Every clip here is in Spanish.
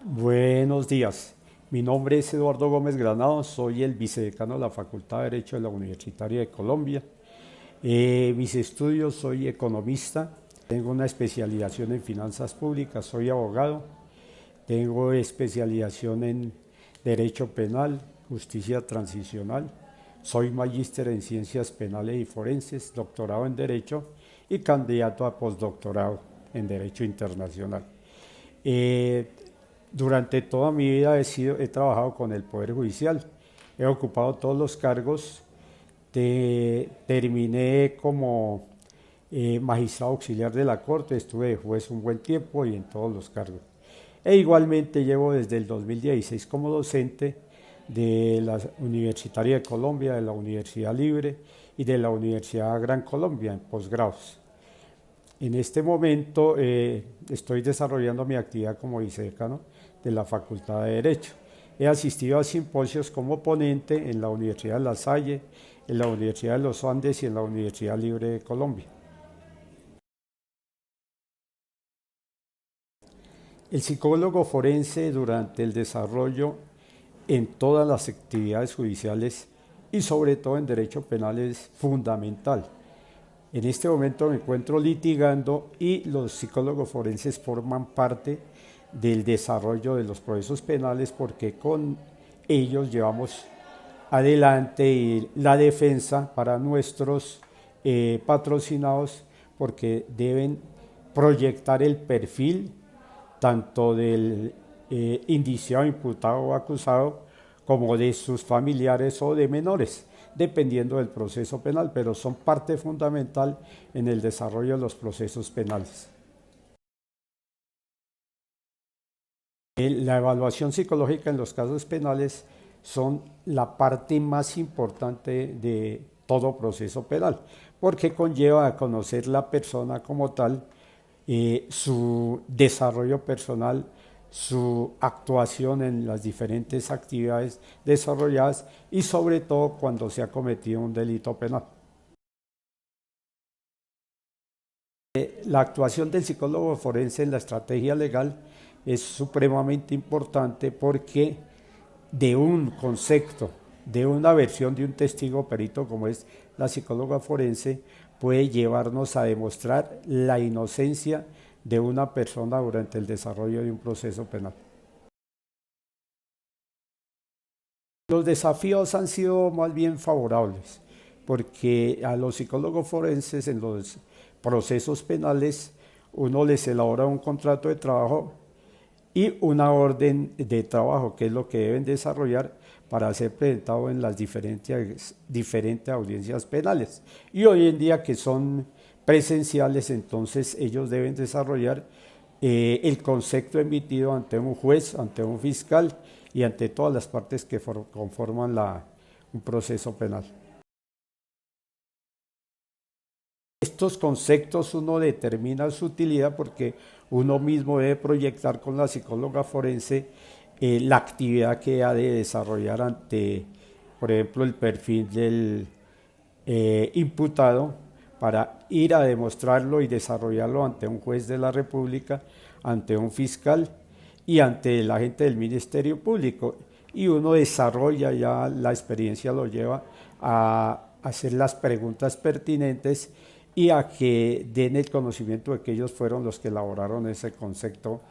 Buenos días, mi nombre es Eduardo Gómez Granado, soy el vicedecano de la Facultad de Derecho de la Universitaria de Colombia. Mis estudios, soy economista, tengo una especialización en finanzas públicas, soy abogado, tengo especialización en Derecho Penal, Justicia Transicional, soy magíster en Ciencias Penales y Forenses, doctorado en Derecho y candidato a postdoctorado en Derecho Internacional. Eh, durante toda mi vida he trabajado con el Poder Judicial, he ocupado todos los cargos, terminé como magistrado auxiliar de la Corte, estuve de juez un buen tiempo y en todos los cargos. E igualmente llevo desde el 2016 como docente de la Universitaria de Colombia, de la Universidad Libre y de la Universidad Gran Colombia en posgrados. En este momento estoy desarrollando mi actividad como vicedecano de la Facultad de Derecho. He asistido a simposios como ponente en la Universidad de La Salle, en la Universidad de los Andes y en la Universidad Libre de Colombia. El psicólogo forense durante el desarrollo en todas las actividades judiciales y sobre todo en derecho penal es fundamental. En este momento me encuentro litigando y los psicólogos forenses forman parte del desarrollo de los procesos penales porque con ellos llevamos adelante la defensa para nuestros patrocinados porque deben proyectar el perfil tanto del indiciado, imputado o acusado como de sus familiares o de menores, dependiendo del proceso penal, pero son parte fundamental en el desarrollo de los procesos penales. La evaluación psicológica en los casos penales son la parte más importante de todo proceso penal, porque conlleva a conocer la persona como tal, su desarrollo personal, su actuación en las diferentes actividades desarrolladas y sobre todo cuando se ha cometido un delito penal. La actuación del psicólogo forense en la estrategia legal es supremamente importante porque de un concepto, de una versión de un testigo perito como es la psicóloga forense, puede llevarnos a demostrar la inocencia de una persona durante el desarrollo de un proceso penal. Los desafíos han sido más bien favorables, porque a los psicólogos forenses en los procesos penales uno les elabora un contrato de trabajo y una orden de trabajo, que es lo que deben desarrollar para ser presentado en las diferentes audiencias penales. Y hoy en día que son presenciales, entonces ellos deben desarrollar el concepto emitido ante un juez, ante un fiscal y ante todas las partes que conforman un proceso penal. Estos conceptos uno determina su utilidad porque uno mismo debe proyectar con la psicóloga forense la actividad que ha de desarrollar ante, por ejemplo, el perfil del imputado para ir a demostrarlo y desarrollarlo ante un juez de la República, ante un fiscal y ante el agente del Ministerio Público. Y uno desarrolla ya la experiencia, lo lleva a hacer las preguntas pertinentes y a que den el conocimiento de que ellos fueron los que elaboraron ese concepto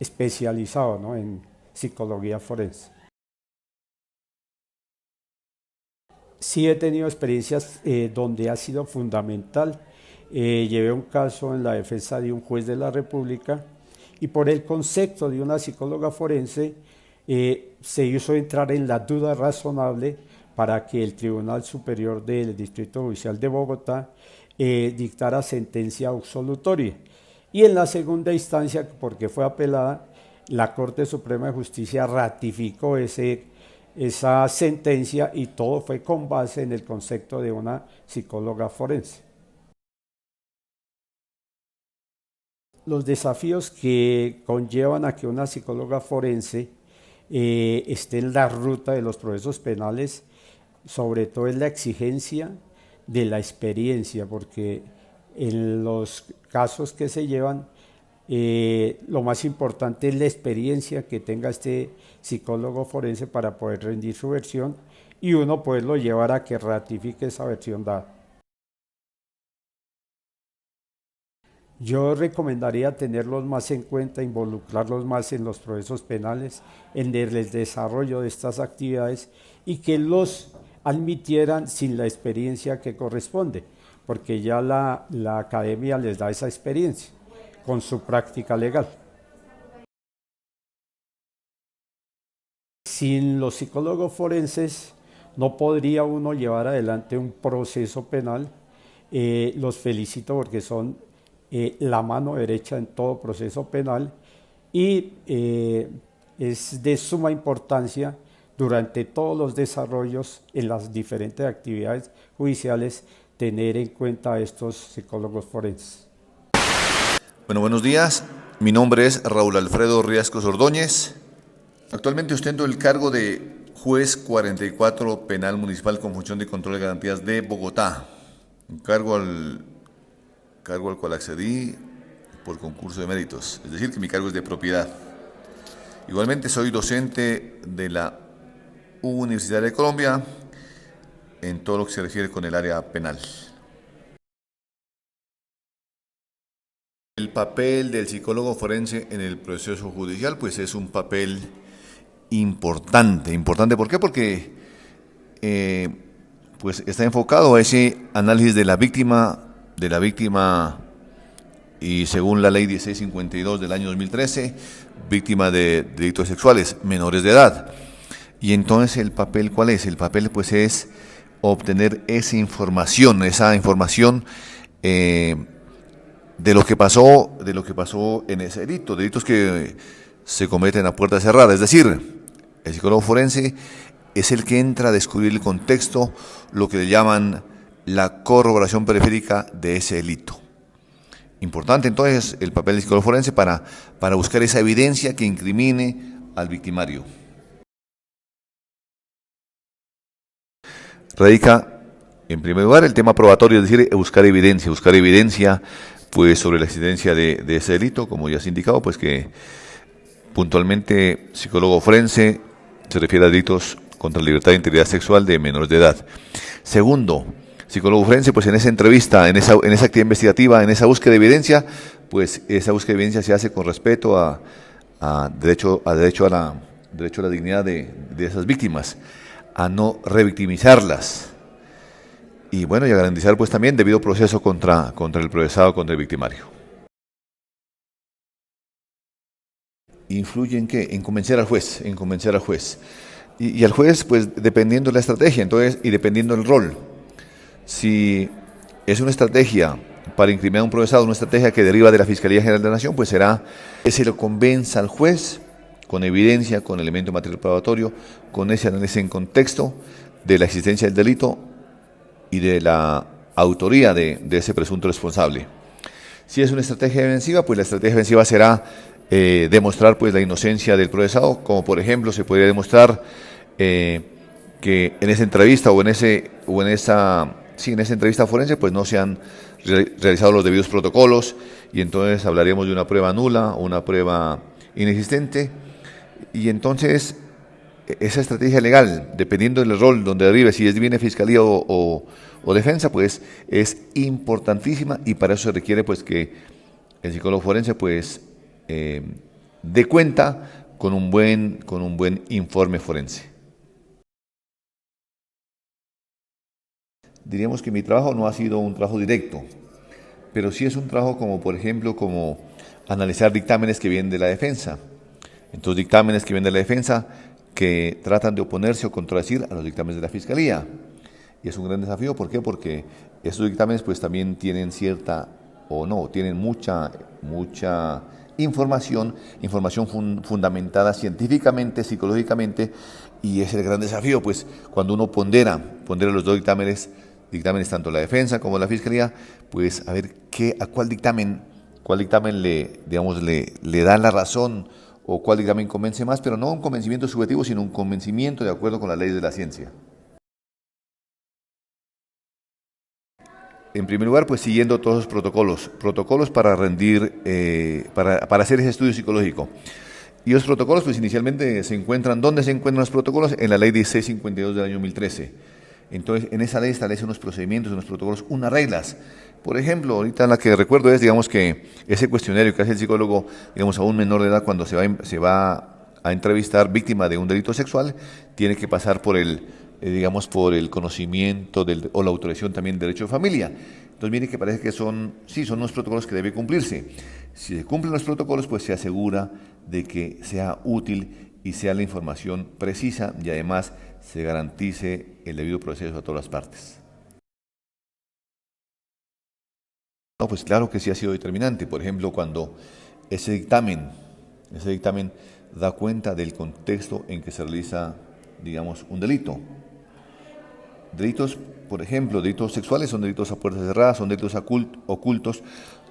especializado, ¿no?, en psicología forense. Sí he tenido experiencias donde ha sido fundamental. Llevé un caso en la defensa de un juez de la República y por el concepto de una psicóloga forense se hizo entrar en la duda razonable para que el Tribunal Superior del Distrito Judicial de Bogotá dictara sentencia absolutoria. Y en la segunda instancia, porque fue apelada, la Corte Suprema de Justicia ratificó esa sentencia y todo fue con base en el concepto de una psicóloga forense. Los desafíos que conllevan a que una psicóloga forense esté en la ruta de los procesos penales, sobre todo es la exigencia de la experiencia, porque en los casos que se llevan Lo más importante es la experiencia que tenga este psicólogo forense para poder rendir su versión y uno poderlo llevar a que ratifique esa versión dada. Yo recomendaría tenerlos más en cuenta, involucrarlos más en los procesos penales, en el desarrollo de estas actividades y que los admitieran sin la experiencia que corresponde, porque ya la academia les da esa experiencia con su práctica legal. Sin los psicólogos forenses no podría uno llevar adelante un proceso penal. Los felicito porque son la mano derecha en todo proceso penal y es de suma importancia durante todos los desarrollos en las diferentes actividades judiciales tener en cuenta a estos psicólogos forenses. Bueno, buenos días. Mi nombre es Raúl Alfredo Riascos Ordóñez. Actualmente ostento el cargo de juez 44 penal municipal con función de control de garantías de Bogotá. Un cargo al cual accedí por concurso de méritos, es decir, que mi cargo es de propiedad. Igualmente soy docente de la Universidad de Colombia en todo lo que se refiere con el área penal. El papel del psicólogo forense en el proceso judicial pues es un papel importante. ¿Por qué? Porque pues está enfocado a ese análisis de la víctima y según la ley 1652 del año 2013, víctima de delitos sexuales, menores de edad. Y entonces el papel, ¿cuál es? El papel pues es obtener esa información de lo que pasó en ese delito, delitos que se cometen a puerta cerrada. Es decir, el psicólogo forense es el que entra a descubrir el contexto, lo que le llaman la corroboración periférica de ese delito. Importante entonces el papel del psicólogo forense para buscar esa evidencia que incrimine al victimario. Radica en primer lugar el tema probatorio, es decir, buscar evidencia pues sobre la existencia de ese delito, como ya se ha indicado, pues que puntualmente psicólogo forense se refiere a delitos contra la libertad e integridad sexual de menores de edad. Segundo, psicólogo forense, pues en esa entrevista, en esa actividad investigativa, en esa búsqueda de evidencia, pues esa búsqueda de evidencia se hace con respeto a derecho a la dignidad de esas víctimas, a no revictimizarlas y bueno, y a garantizar pues también debido proceso contra el procesado, contra el victimario. ¿Influye en qué? En convencer al juez, y al juez pues dependiendo de la estrategia, entonces, y dependiendo del rol. Si es una estrategia para incriminar a un procesado, una estrategia que deriva de la Fiscalía General de la Nación, pues será que se lo convenza al juez con evidencia, con elemento material probatorio, con ese análisis en contexto de la existencia del delito y de la autoría de ese presunto responsable. Si es una estrategia defensiva, pues la estrategia defensiva será demostrar pues la inocencia del procesado, como por ejemplo se podría demostrar que en esa entrevista en esa entrevista forense pues no se han realizado los debidos protocolos y entonces hablaríamos de una prueba nula o una prueba inexistente y entonces esa estrategia legal, dependiendo del rol donde derive, si es viene fiscalía o defensa, pues es importantísima y para eso se requiere pues que el psicólogo forense pues dé cuenta con un buen informe forense. Diríamos que mi trabajo no ha sido un trabajo directo, pero sí es un trabajo como, por ejemplo, como analizar dictámenes que vienen de la defensa. Entonces, dictámenes que vienen de la defensa que tratan de oponerse o contradecir a los dictámenes de la Fiscalía. Y es un gran desafío, ¿por qué? Porque estos dictámenes pues también tienen tienen mucha información fundamentada científicamente, psicológicamente, y es el gran desafío, pues cuando uno pondera los dos dictámenes tanto la defensa como la Fiscalía, pues a ver a cuál dictamen le da la razón o cuál dictamen convence más, pero no un convencimiento subjetivo, sino un convencimiento de acuerdo con las leyes de la ciencia. en primer lugar, pues siguiendo todos los protocolos para rendir, para hacer ese estudio psicológico. Y los protocolos, pues inicialmente se encuentran, ¿dónde se encuentran los protocolos? En la ley 1652 del año 2013. Entonces, en esa ley establece unos procedimientos, unos protocolos, unas reglas. Por ejemplo, ahorita la que recuerdo es, digamos, que ese cuestionario que hace el psicólogo, digamos, a un menor de edad cuando se va a entrevistar víctima de un delito sexual, tiene que pasar por digamos, por el conocimiento o la autorización también del derecho de familia. Entonces, mire que parece que son unos protocolos que deben cumplirse. Si se cumplen los protocolos, pues se asegura de que sea útil y sea la información precisa y además se garantice el debido proceso a todas las partes. No, pues claro que sí ha sido determinante. Por ejemplo, cuando ese dictamen da cuenta del contexto en que se realiza, digamos, un delito. Delitos, por ejemplo, delitos sexuales son delitos a puertas cerradas, son delitos ocultos,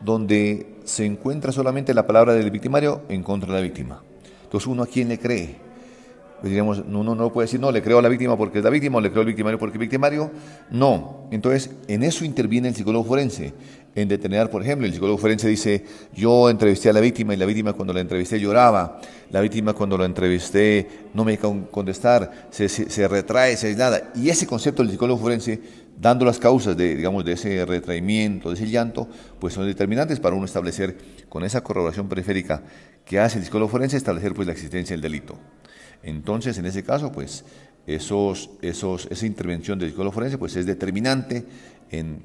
donde se encuentra solamente la palabra del victimario en contra de la víctima. Entonces, ¿uno a quién le cree? Pues digamos, uno no puede decir, no, le creo a la víctima porque es la víctima, o le creo al victimario porque es victimario. No. Entonces, en eso interviene el psicólogo forense, en determinar, por ejemplo, el psicólogo forense dice, yo entrevisté a la víctima y la víctima cuando la entrevisté lloraba, la víctima cuando la entrevisté no me contestar, se retrae, se aislada. Y ese concepto del psicólogo forense, dando las causas digamos, de ese retraimiento, de ese llanto, pues son determinantes para uno establecer, con esa corroboración periférica que hace el psicólogo forense, establecer pues la existencia del delito. Entonces, en ese caso, pues, esa intervención del psicólogo forense pues, es determinante en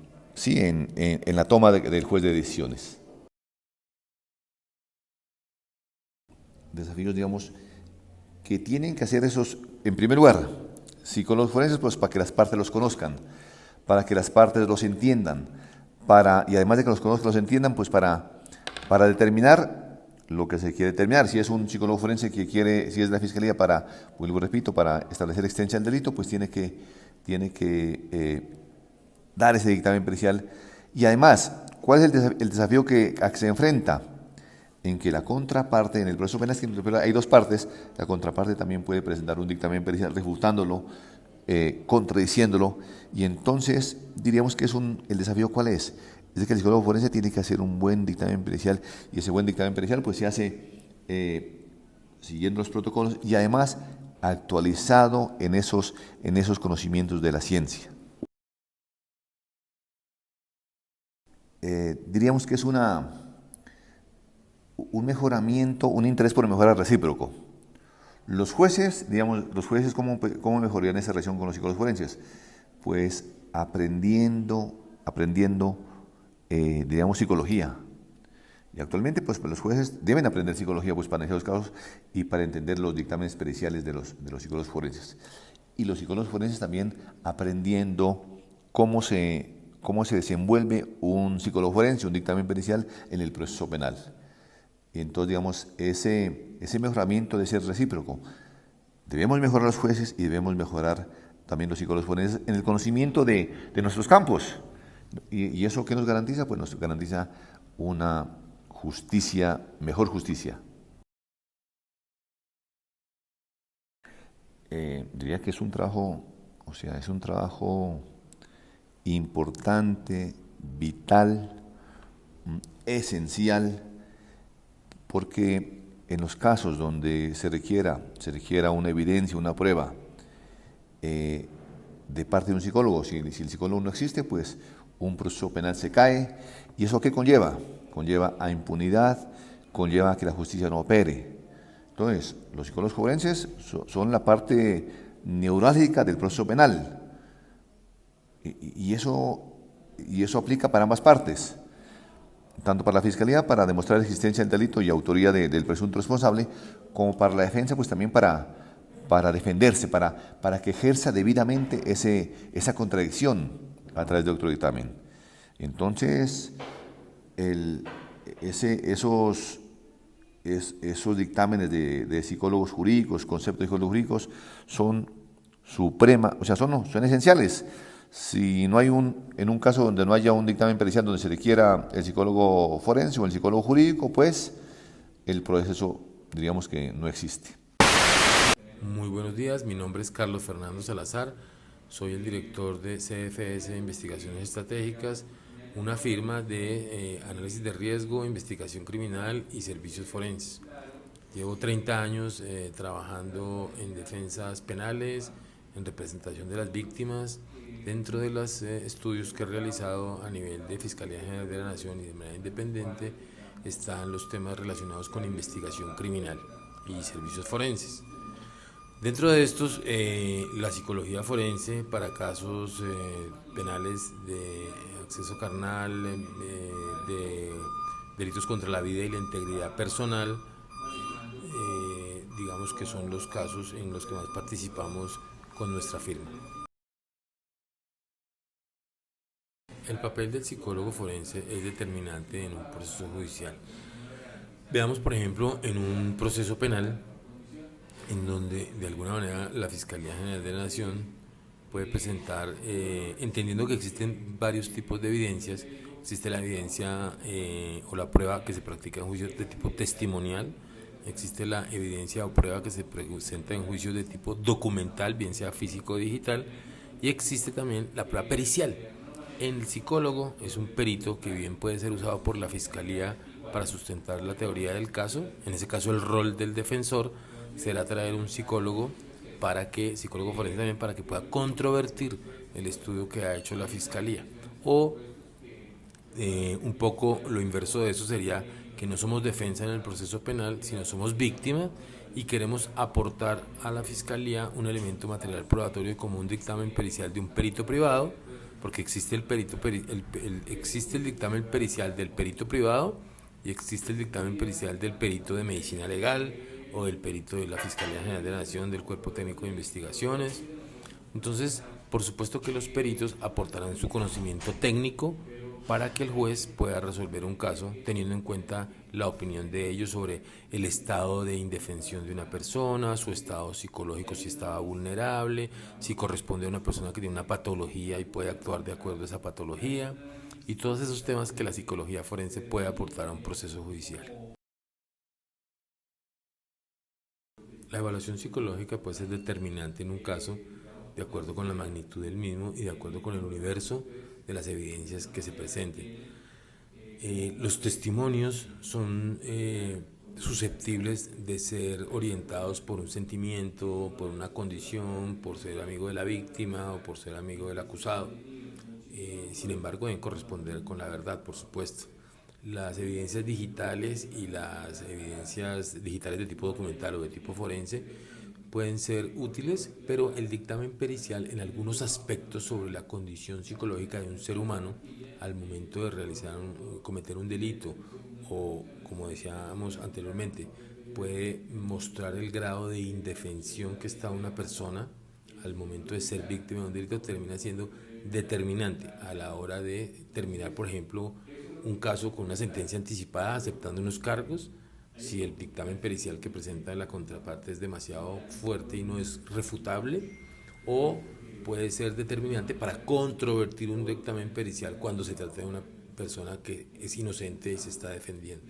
la toma del juez de decisiones. Desafíos, digamos, que tienen que hacer esos, en primer lugar, psicólogos forenses, pues para que las partes los conozcan, para que las partes los entiendan, y además de que los conozcan, los entiendan, pues para determinar lo que se quiere determinar. Si es un psicólogo forense que quiere, si es la fiscalía vuelvo repito, para establecer existencia del delito, pues tiene que dar ese dictamen pericial. Y además, ¿cuál es el desafío a que se enfrenta? En que la contraparte, en el proceso penal hay dos partes, la contraparte también puede presentar un dictamen pericial refutándolo, contradiciéndolo, y entonces diríamos que el desafío ¿cuál es? Es que el psicólogo forense tiene que hacer un buen dictamen pericial, y ese buen dictamen pericial pues se hace siguiendo los protocolos y además actualizado en esos conocimientos de la ciencia. Diríamos que es un mejoramiento, un interés por mejorar recíproco. Los jueces, ¿cómo mejorarían esa relación con los psicólogos forenses? Pues aprendiendo, digamos, psicología. Y actualmente, pues los jueces deben aprender psicología pues, para analizar los casos y para entender los dictámenes periciales de los psicólogos forenses. Y los psicólogos forenses también aprendiendo cómo se desenvuelve un psicólogo forense, un dictamen pericial en el proceso penal. Y entonces, digamos, ese mejoramiento debe ser recíproco. Debemos mejorar los jueces y debemos mejorar también los psicólogos forenses en el conocimiento de nuestros campos. ¿Y eso qué nos garantiza? Pues nos garantiza una mejor justicia. Diría que es un trabajo importante, vital, esencial, porque en los casos donde se requiera una evidencia, una prueba de parte de un psicólogo, si el psicólogo no existe, pues un proceso penal se cae. ¿Y eso qué conlleva? Conlleva a impunidad, conlleva a que la justicia no opere. Entonces, los psicólogos forenses son la parte neurálgica del proceso penal. Y eso aplica para ambas partes, tanto para la Fiscalía para demostrar la existencia del delito y autoría del presunto responsable, como para la defensa, pues también para defenderse, para que ejerza debidamente esa contradicción a través de otro dictamen. Entonces, esos dictámenes de psicólogos jurídicos, conceptos de psicólogos jurídicos, son son esenciales. Si no hay en un caso donde no haya un dictamen pericial donde se requiera el psicólogo forense o el psicólogo jurídico, pues el proceso diríamos que no existe. Muy buenos días, mi nombre es Carlos Fernando Salazar, soy el director de CFS de Investigaciones Estratégicas una firma de análisis de riesgo, investigación criminal y servicios forenses. Llevo 30 años trabajando en defensas penales, en representación de las víctimas, dentro de los estudios que he realizado a nivel de Fiscalía General de la Nación y de manera independiente están los temas relacionados con investigación criminal y servicios forenses. Dentro de estos, la psicología forense para casos penales de acceso carnal, de delitos contra la vida y la integridad personal, digamos que son los casos en los que más participamos con nuestra firma. El papel del psicólogo forense es determinante en un proceso judicial. Veamos, por ejemplo, en un proceso penal, en donde de alguna manera la Fiscalía General de la Nación puede presentar, entendiendo que existen varios tipos de evidencias. Existe la evidencia o la prueba que se practica en juicios de tipo testimonial, existe la evidencia o prueba que se presenta en juicios de tipo documental, bien sea físico o digital, y existe también la prueba pericial. El psicólogo es un perito que bien puede ser usado por la Fiscalía para sustentar la teoría del caso. En ese caso el rol del defensor será traer un psicólogo psicólogo forense también, para que pueda controvertir el estudio que ha hecho la Fiscalía. O un poco lo inverso de eso sería que no somos defensa en el proceso penal, sino somos víctima y queremos aportar a la Fiscalía un elemento material probatorio como un dictamen pericial de un perito privado, porque existe existe el dictamen pericial del perito privado y existe el dictamen pericial del perito de medicina legal o del perito de la Fiscalía General de la Nación, del Cuerpo Técnico de Investigaciones. Entonces, por supuesto que los peritos aportarán su conocimiento técnico para que el juez pueda resolver un caso teniendo en cuenta la opinión de ellos sobre el estado de indefensión de una persona, su estado psicológico, si estaba vulnerable, si corresponde a una persona que tiene una patología y puede actuar de acuerdo a esa patología, y todos esos temas que la psicología forense puede aportar a un proceso judicial. La evaluación psicológica puede ser determinante en un caso de acuerdo con la magnitud del mismo y de acuerdo con el universo de las evidencias que se presenten. Los testimonios son susceptibles de ser orientados por un sentimiento, por una condición, por ser amigo de la víctima o por ser amigo del acusado. Sin embargo, deben corresponder con la verdad, por supuesto. Las evidencias digitales y las evidencias digitales de tipo documental o de tipo forense pueden ser útiles, pero el dictamen pericial en algunos aspectos sobre la condición psicológica de un ser humano al momento de cometer un delito o, como decíamos anteriormente, puede mostrar el grado de indefensión que está una persona al momento de ser víctima de un delito, termina siendo determinante a la hora de terminar, por ejemplo, un caso con una sentencia anticipada aceptando unos cargos. Si el dictamen pericial que presenta la contraparte es demasiado fuerte y no es refutable, o puede ser determinante para controvertir un dictamen pericial cuando se trata de una persona que es inocente y se está defendiendo.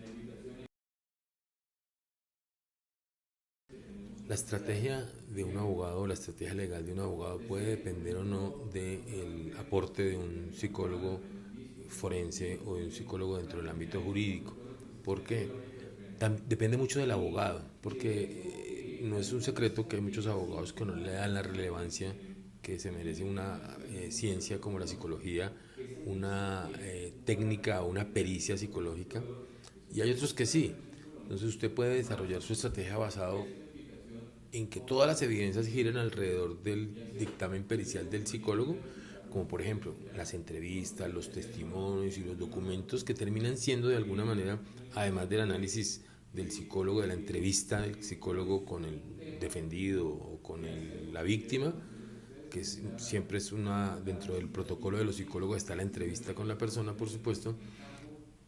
La estrategia de un abogado, la estrategia legal de un abogado puede depender o no del aporte de un psicólogo forense o de un psicólogo dentro del ámbito jurídico. ¿Por qué? Depende mucho del abogado, porque no es un secreto que hay muchos abogados que no le dan la relevancia que se merece una ciencia como la psicología, una técnica o una pericia psicológica, y hay otros que sí. Entonces usted puede desarrollar su estrategia basado en que todas las evidencias giren alrededor del dictamen pericial del psicólogo, como por ejemplo las entrevistas, los testimonios y los documentos que terminan siendo de alguna manera, además del análisis del psicólogo, de la entrevista del psicólogo con el defendido o con la víctima, que siempre es dentro del protocolo de los psicólogos está la entrevista con la persona, por supuesto,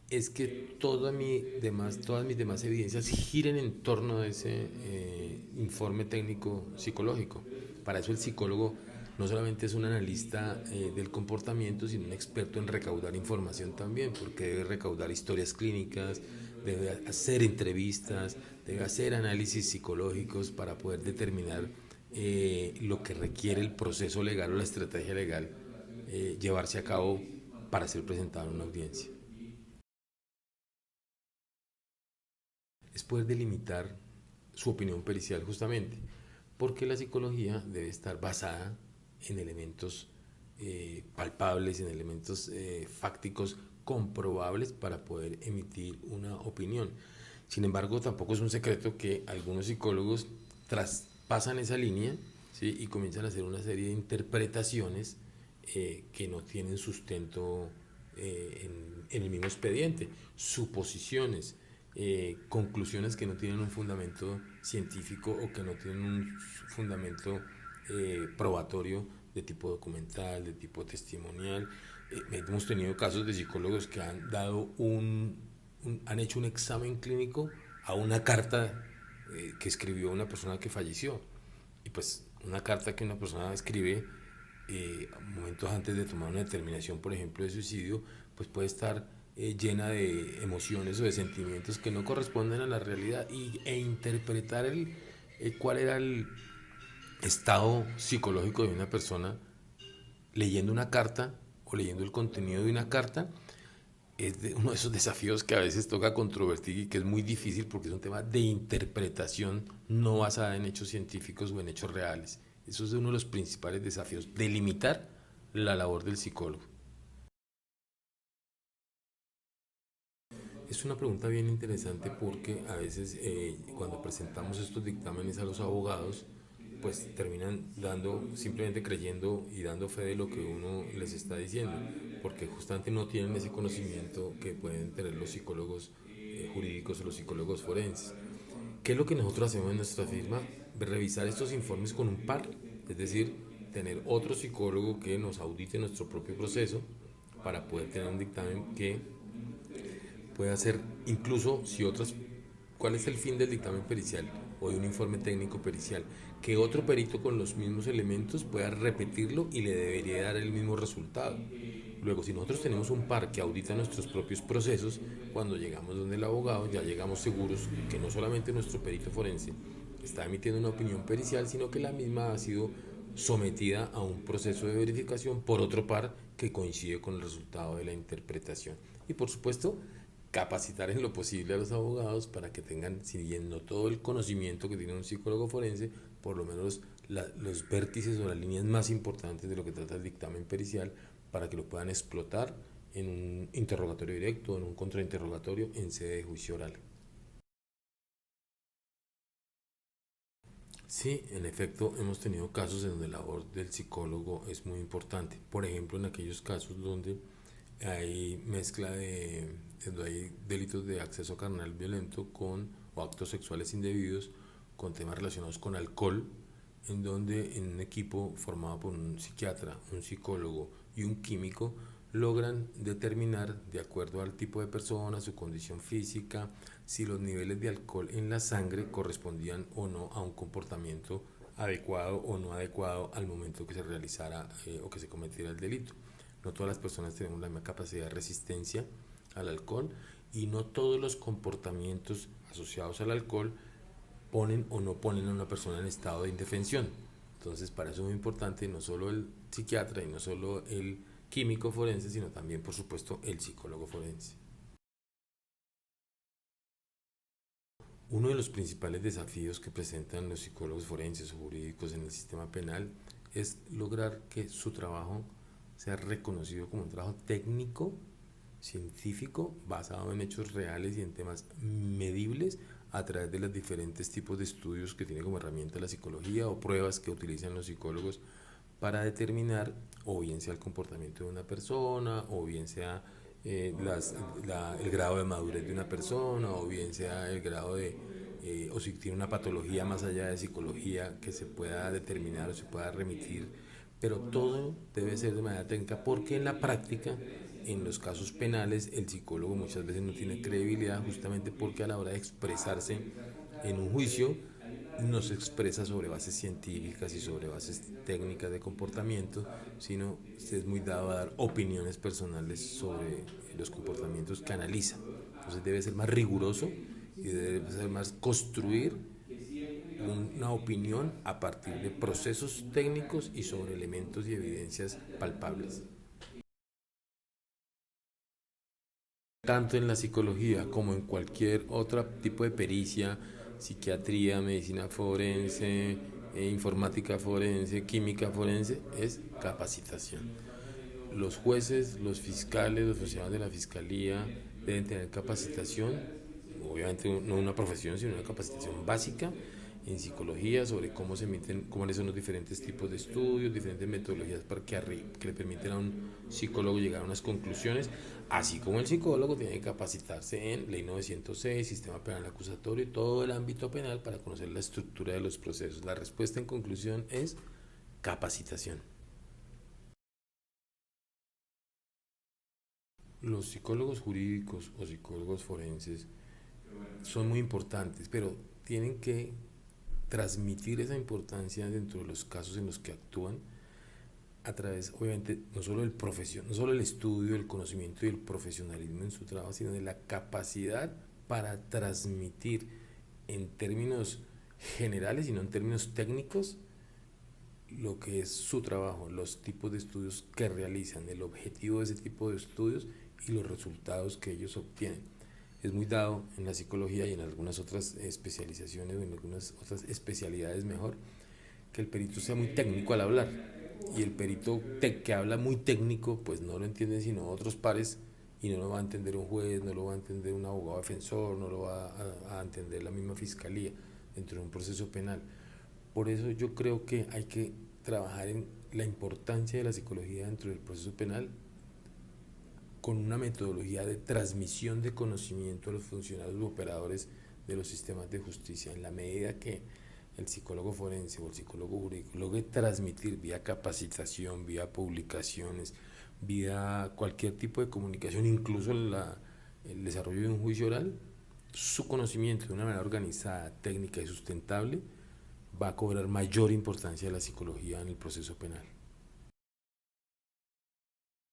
es que todas mis demás evidencias giren en torno a ese informe técnico psicológico. Para eso el psicólogo no solamente es un analista del comportamiento, sino un experto en recaudar información también, porque debe recaudar historias clínicas, debe hacer entrevistas, debe hacer análisis psicológicos para poder determinar lo que requiere el proceso legal o la estrategia legal llevarse a cabo para ser presentado en una audiencia. Es poder delimitar su opinión pericial justamente, porque la psicología debe estar basada en elementos palpables, en elementos fácticos comprobables para poder emitir una opinión. Sin embargo, tampoco es un secreto que algunos psicólogos traspasan esa línea, ¿sí? Y comienzan a hacer una serie de interpretaciones que no tienen sustento en el mismo expediente, suposiciones, conclusiones que no tienen un fundamento científico o que no tienen un fundamento probatorio de tipo documental, de tipo testimonial. Hemos tenido casos de psicólogos que han dado han hecho un examen clínico a una carta que escribió una persona que falleció. Y pues una carta que una persona escribe momentos antes de tomar una determinación, por ejemplo, de suicidio, pues puede estar llena de emociones o de sentimientos que no corresponden a la realidad e interpretar cuál era el estado psicológico de una persona leyendo una carta o leyendo el contenido de una carta es uno de esos desafíos que a veces toca controvertir y que es muy difícil porque es un tema de interpretación no basada en hechos científicos o en hechos reales. Eso es uno de los principales desafíos, delimitar la labor del psicólogo. Es una pregunta bien interesante porque a veces cuando presentamos estos dictámenes a los abogados, pues terminan simplemente creyendo y dando fe de lo que uno les está diciendo, porque justamente no tienen ese conocimiento que pueden tener los psicólogos jurídicos o los psicólogos forenses. ¿Qué es lo que nosotros hacemos en nuestra firma? Revisar estos informes con un par, es decir, tener otro psicólogo que nos audite nuestro propio proceso para poder tener un dictamen que puede hacer, incluso si otras, ¿cuál es el fin del dictamen pericial o de un informe técnico pericial? Que otro perito con los mismos elementos pueda repetirlo y le debería dar el mismo resultado. Luego, si nosotros tenemos un par que audita nuestros propios procesos, cuando llegamos donde el abogado ya llegamos seguros que no solamente nuestro perito forense está emitiendo una opinión pericial, sino que la misma ha sido sometida a un proceso de verificación por otro par que coincide con el resultado de la interpretación. Y por supuesto, capacitar en lo posible a los abogados para que tengan, siguiendo todo el conocimiento que tiene un psicólogo forense, por lo menos los vértices o las líneas más importantes de lo que trata el dictamen pericial, para que lo puedan explotar en un interrogatorio directo, en un contrainterrogatorio, en sede de juicio oral. Sí, en efecto, hemos tenido casos en donde la labor del psicólogo es muy importante. Por ejemplo, en aquellos casos donde hay mezcla donde hay delitos de acceso carnal violento o actos sexuales indebidos con temas relacionados con alcohol, en donde en un equipo formado por un psiquiatra, un psicólogo y un químico logran determinar, de acuerdo al tipo de persona, su condición física, si los niveles de alcohol en la sangre correspondían o no a un comportamiento adecuado o no adecuado al momento que se realizara o que se cometiera el delito. No todas las personas tenemos la misma capacidad de resistencia al alcohol y no todos los comportamientos asociados al alcohol ponen o no ponen a una persona en estado de indefensión. Entonces, para eso es muy importante no solo el psiquiatra y no solo el químico forense, sino también, por supuesto, el psicólogo forense. Uno de los principales desafíos que presentan los psicólogos forenses o jurídicos en el sistema penal es lograr que su trabajo sea reconocido como un trabajo técnico, científico, basado en hechos reales y en temas medibles a través de los diferentes tipos de estudios que tiene como herramienta la psicología o pruebas que utilizan los psicólogos para determinar o bien sea el comportamiento de una persona o bien sea el grado de madurez de una persona o bien sea el grado o si tiene una patología más allá de psicología que se pueda determinar o se pueda remitir, pero todo debe ser de manera técnica porque en la práctica, en los casos penales, el psicólogo muchas veces no tiene credibilidad justamente porque a la hora de expresarse en un juicio no se expresa sobre bases científicas y sobre bases técnicas de comportamiento, sino es muy dado a dar opiniones personales sobre los comportamientos que analiza. Entonces debe ser más riguroso y debe ser más construir una opinión a partir de procesos técnicos y sobre elementos y evidencias palpables. Tanto en la psicología como en cualquier otro tipo de pericia, psiquiatría, medicina forense, informática forense, química forense, es capacitación. Los jueces, los fiscales, los funcionarios de la fiscalía deben tener capacitación, obviamente no una profesión, sino una capacitación básica en psicología sobre cómo se emiten, cuáles son los diferentes tipos de estudios, diferentes metodologías para que le permiten a un psicólogo llegar a unas conclusiones, así como el psicólogo tiene que capacitarse en Ley 906, Sistema Penal Acusatorio y todo el ámbito penal para conocer la estructura de los procesos. La respuesta en conclusión es capacitación. Los psicólogos jurídicos o psicólogos forenses son muy importantes, pero tienen que transmitir esa importancia dentro de los casos en los que actúan a través, obviamente, no solo del profesión, no solo el estudio, el conocimiento y el profesionalismo en su trabajo, sino de la capacidad para transmitir en términos generales y no en términos técnicos lo que es su trabajo, los tipos de estudios que realizan, el objetivo de ese tipo de estudios y los resultados que ellos obtienen. Es muy dado en la psicología y en algunas otras especializaciones o en algunas otras especialidades mejor, que el perito sea muy técnico al hablar, y el perito que habla muy técnico pues no lo entienden sino otros pares, y no lo va a entender un juez, no lo va a entender un abogado defensor, no lo va a entender la misma fiscalía dentro de un proceso penal. Por eso yo creo que hay que trabajar en la importancia de la psicología dentro del proceso penal con una metodología de transmisión de conocimiento a los funcionarios u operadores de los sistemas de justicia, en la medida que el psicólogo forense o el psicólogo jurídico logre transmitir vía capacitación, vía publicaciones, vía cualquier tipo de comunicación, incluso el desarrollo de un juicio oral, su conocimiento de una manera organizada, técnica y sustentable va a cobrar mayor importancia a la psicología en el proceso penal.